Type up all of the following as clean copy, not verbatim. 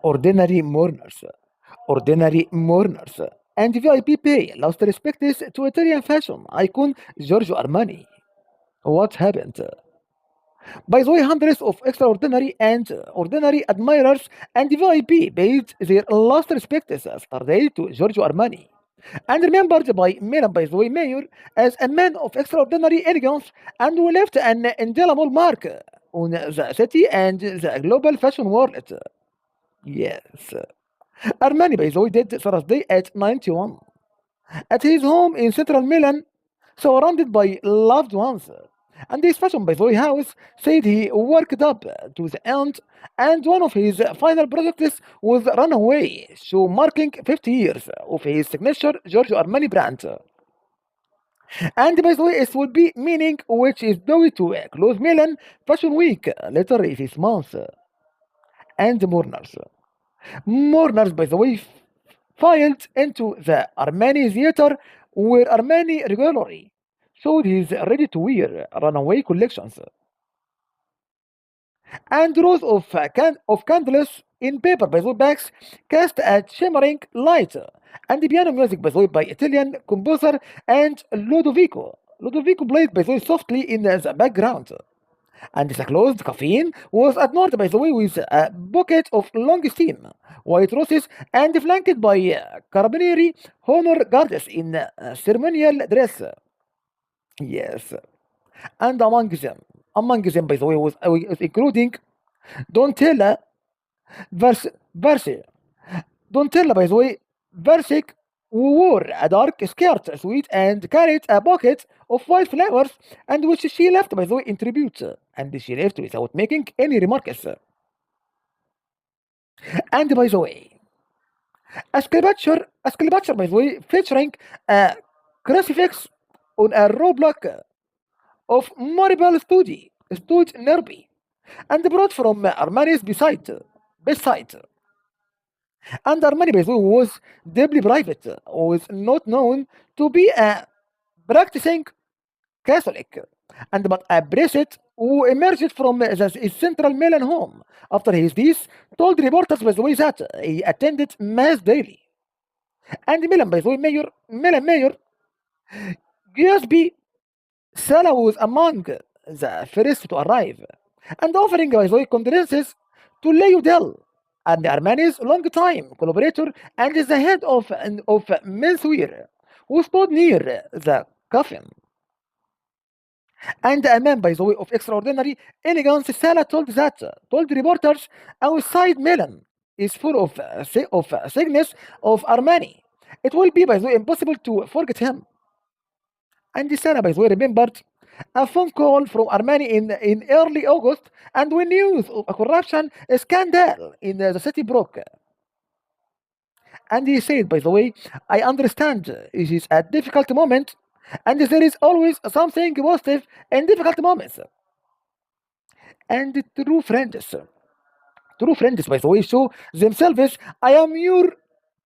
ordinary mourners, ordinary mourners, and VIP pay lost respect to Italian fashion icon Giorgio Armani. What happened? By the way, hundreds of extraordinary and ordinary admirers and VIP paid their last respects yesterday to Giorgio Armani, and remembered by Milan, by the way, mayor, as a man of extraordinary elegance, and who left an indelible mark on the city and the global fashion world. Yes. Armani, by the way, did Thursday at 91 at his home in central Milan, surrounded by loved ones. And his fashion, by the way, house said he worked up to the end, and one of his final projects was Runaway, so marking 50 years of his signature Giorgio Armani brand. And by the way, it will be meaning which is due to close Milan Fashion Week later this month. And mourners. Mourners, by the way, filed into the Armani theater where Armani regularly showed his ready-to-wear runaway collections. And rows of candles in paper by the way bags cast a shimmering light. And the piano music by the way by Italian composer and Ludovico. Ludovico played by the way softly in the background. And the closed coffin was adorned by the way with a bouquet of long steam, white roses, and flanked by carabinieri honor guards in ceremonial dress. Yes, and among them, by the way, was including Donatella Verse. Donatella, by the way, Versic wore a dark skirt suit and carried a bucket of white flowers, and which she left, by the way, in tribute. And she left without making any remarks. And by the way, a sculpture, by the way, featuring a crucifix on a roadblock of marble stood nearby, and brought from Armani's bedside. And Armani, by the way, was deeply private, was not known to be a practicing Catholic, and but a priest who emerged from his central Milan home after his death told reporters, by the way, that he attended mass daily. And Milan Mayor Giuseppe Sala was among the first to arrive, and offering, by the way, condolences to Leo Del, and Armani's long-time collaborator and is the head of menswear, who stood near the coffin. And a man, by the way, of extraordinary elegance, Sala told reporters outside Milan is full of sickness of Armani. It will be, by the way, impossible to forget him. And Sala, by the way, remembered a phone call from Armani in early August, and when news of a corruption scandal in the city broke. And he said, by the way, I understand it is a difficult moment, and there is always something positive in difficult moments. And true friends, by the way, show themselves. I am your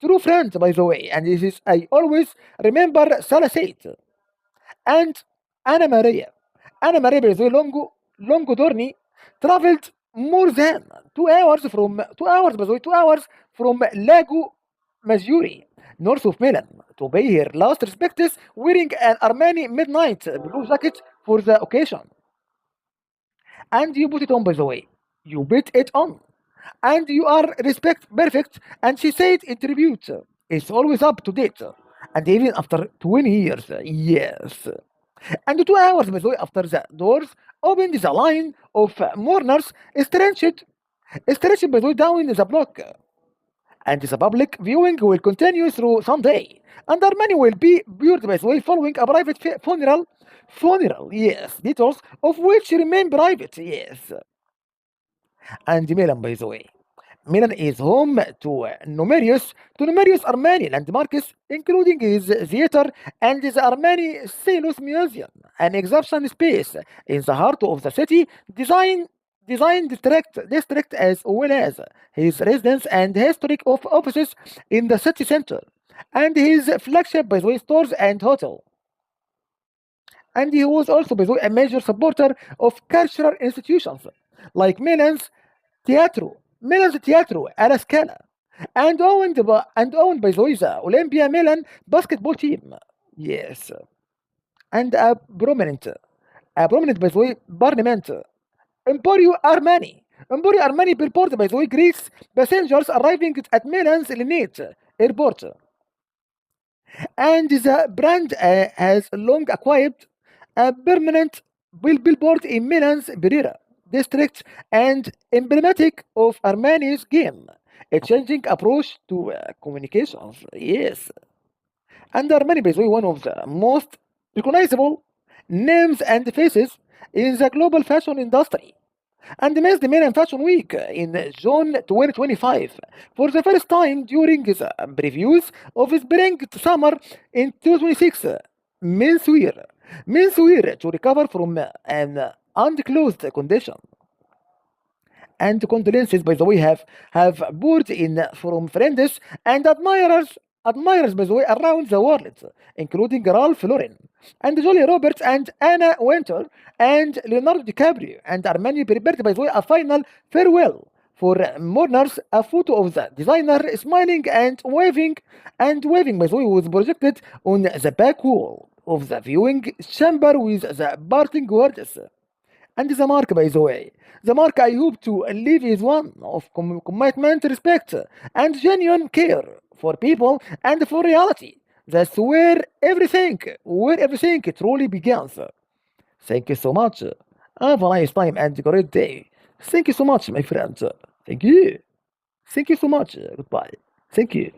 true friend, by the way, and this is I always remember Salah said. And Anna Maria, Anna Maria, by the way, Longo traveled more than 2 hours by the way, 2 hours from Lago Maggiore, north of Milan, to pay her last respects wearing an Armani midnight blue jacket for the occasion. And you put it on, by the way. You put it on. And you are respect perfect. And she said in tribute, it's always up to date. And even after 20 years, yes. And 2 hours, by the way, after the doors opened, the line of mourners stretched, by the way, down the block. And the public viewing will continue through Sunday. And Armani will be buried, by the way, following a private funeral. Funeral, yes. Details of which remain private, yes. And Milan, by the way. Milan is home to numerous Armani landmarks, including his theater and the Armani Celos Museum, an exhibition space in the heart of the city, design district as well as his residence and historic offices in the city center, and his flagship, by the way, stores and hotel. And he was also, by the way, a major supporter of cultural institutions like Milan's Teatro, Milan's Teatro alla Scala, and owned by the way the Olympia Milan basketball team. Yes, and a prominent by the way parliament. Emporio Armani billboard by the way greets passengers arriving at Milan's Linate airport. And the brand has long acquired a permanent billboard in Milan's Pereira district and emblematic of Armani's game, a changing approach to communications. Yes, and Armani is one of the most recognizable names and faces in the global fashion industry and missed the Milan Fashion Week in June 2025 for the first time during the previews of spring to summer in 2026. Menswear. Menswear to recover from an undisclosed condition. And condolences, by the way, have poured in from friends and admirers, by the way, around the world, including Ralph Lauren and Julia Roberts and Anna Winter and Leonardo DiCaprio and Armani prepared, by the way, a final farewell for mourners. A photo of the designer smiling and waving, by the way, was projected on the back wall of the viewing chamber with the parting words. And the mark, by the way, the mark I hope to leave is one of commitment, respect, and genuine care for people and for reality. That's where everything truly begins. Thank you so much. Have a nice time and great day. Thank you so much, my friends. Thank you. Thank you so much. Goodbye. Thank you.